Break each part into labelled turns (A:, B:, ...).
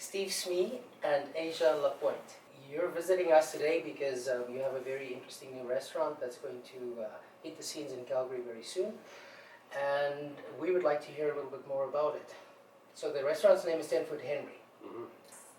A: Steve Smee and Asia Lapointe. You're visiting us today because you have a very interesting new restaurant that's going to hit the scenes in Calgary very soon, and we would like to hear a little bit more about it. So the restaurant's name is 10 Foot Henry.
B: Mm-hmm.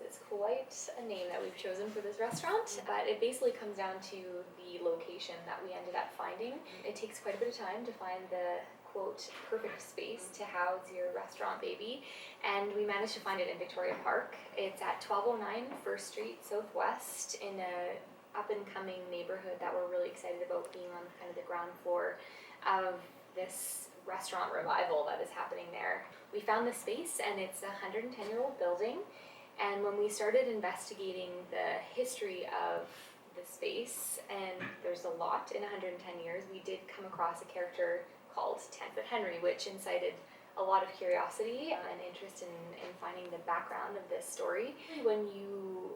C: It's quite a name that we've chosen for this restaurant, but it basically comes down to the location that we ended up finding. It takes quite a bit of time to find the quote perfect space to house your restaurant baby, and we managed to find it in Victoria Park. It's at 1209 First Street Southwest in a up and coming neighborhood that we're really excited about, being on kind of the ground floor of this restaurant revival that is happening there. We found the space, and it's a 110-year-old building. And when we started investigating the history of the space, and there's a lot in 110 years, we did come across a character called 10 Foot Henry, which incited a lot of curiosity and interest in finding the background of this story. When you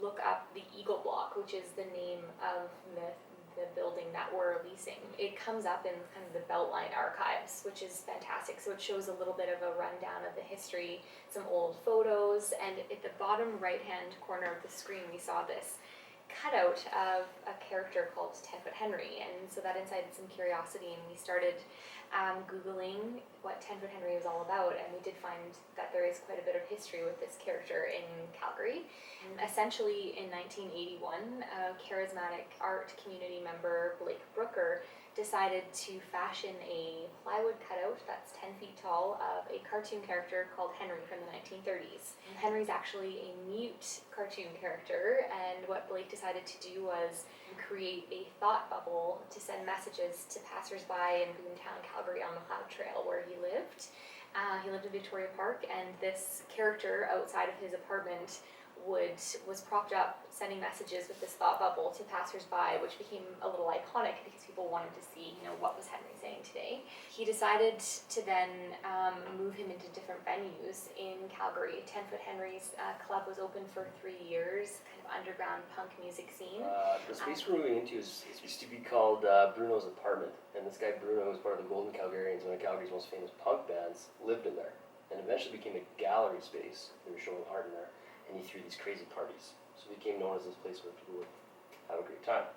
C: look up the Eagle Block, which is the name of the building that we're leasing, it comes up in kind of the Beltline archives, which is fantastic. So it shows a little bit of a rundown of the history, some old photos, and at the bottom right-hand corner of the screen, we saw this cutout of a character called 10 Foot Henry, and so that incited some curiosity, and we started Googling what 10 Foot Henry was all about, and we did find that there is quite a bit of history with this character in Calgary. Essentially, in 1981, a charismatic art community member, Blake Brooker, decided to fashion a plywood cutout that's 10 feet tall of a cartoon character called Henry from the 1930s. And Henry's actually a mute cartoon character, and what Blake decided to do was create a thought bubble to send messages to passersby in Boomtown, Calgary on the Cloud Trail where he lived. He lived in Victoria Park, and this character outside of his apartment was propped up sending messages with this thought bubble to passersby, which became a little iconic because people wanted to see, what was Henry saying today. He decided to then move him into different venues in Calgary. 10 Foot Henry's club was open for 3 years, kind of underground punk music scene.
B: The space we're moving into used to be called Bruno's apartment, and this guy Bruno was part of the Golden Calgarians, one of Calgary's most famous punk bands, lived in there, and eventually became a gallery space. They were showing art in there, and he threw these crazy parties. So it became known as this place where people would have a great time.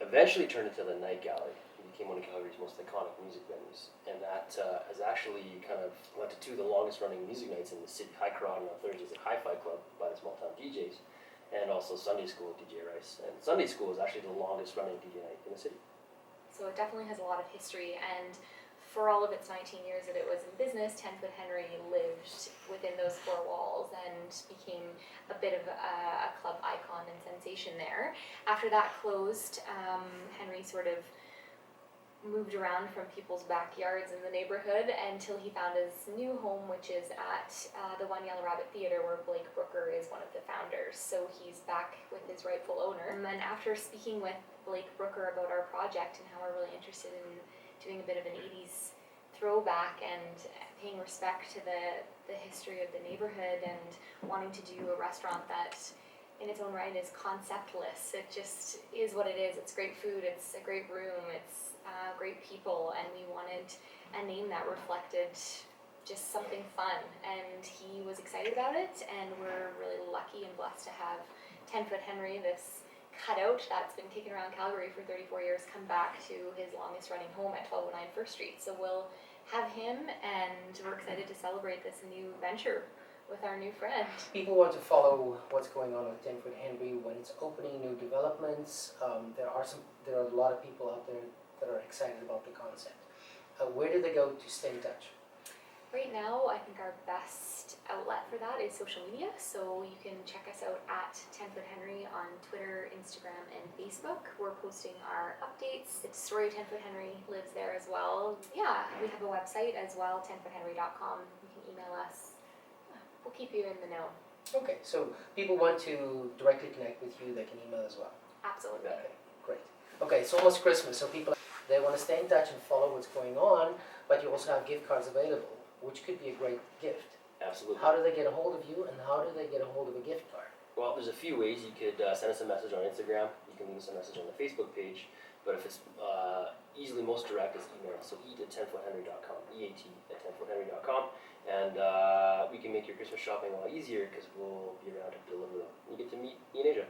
B: Eventually turned into the Night Gallery. It became one of Calgary's most iconic music venues. And that has actually kind of led to two of the longest running music nights in the city. High Karate on Thursdays at Hi-Fi Club by the small town DJs, and also Sunday School with DJ Rice. And Sunday School is actually the longest running DJ night in the city.
C: So it definitely has a lot of history, and for all of its 19 years that it was in business, 10 Foot Henry lived within those four walls and became a bit of a club icon and sensation there. After that closed, Henry sort of moved around from people's backyards in the neighborhood until he found his new home, which is at the One Yellow Rabbit Theatre, where Blake Brooker is one of the founders. So he's back with his rightful owner. And then after speaking with Blake Brooker about our project and how we're really interested in doing a bit of an 80s throwback and paying respect to the history of the neighborhood and wanting to do a restaurant that in its own right is conceptless. It just is what it is. It's great food, it's a great room, it's great people, and we wanted a name that reflected just something fun, and he was excited about it, and we're really lucky and blessed to have 10 Foot Henry, this cutout that's been kicking around Calgary for 34 years, come back to his longest running home at 1209 First Street. So we'll have him, and we're excited to celebrate this new venture with our new friend.
A: People want to follow what's going on with 10 Foot Henry when it's opening, new developments. There are a lot of people out there that are excited about the concept. Where do they go to stay in touch?
C: Right now, I think our best outlet for that is social media. So you can check us out at 10 Foot Henry on Twitter, Instagram, and Facebook. We're posting our updates. It's Story 10 Foot Henry lives there as well. Yeah, we have a website as well, 10foothenry.com. You can email us. We'll keep you in the know.
A: Okay, so people want to directly connect with you, they can email as well.
C: Absolutely.
A: Okay, great. Okay, it's almost Christmas, so people, they want to stay in touch and follow what's going on, but you also have gift cards available, which could be a great gift.
B: Absolutely.
A: How do they get a hold of you, and how do they get a hold of a gift card?
B: Well, there's a few ways. You could send us a message on Instagram. You can leave us a message on the Facebook page. But if it's easily most direct, is email. So eat at 10foothenry.com, EAT at 10foothenry.com. And we can make make your Christmas shopping a lot easier because we'll be around to deliver them. You get to meet me and Asia.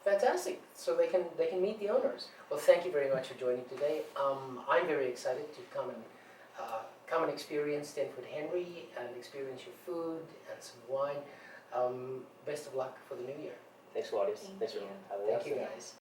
A: Fantastic. So they can meet the owners. Well, thank you very much for joining today. I'm very excited to come and experience Stanford Henry and experience your food and some wine. Best of luck for the new year.
B: Thanks, Claudius.
C: Thank
B: Thanks for
C: you.
B: having us.
A: Thank you, guys.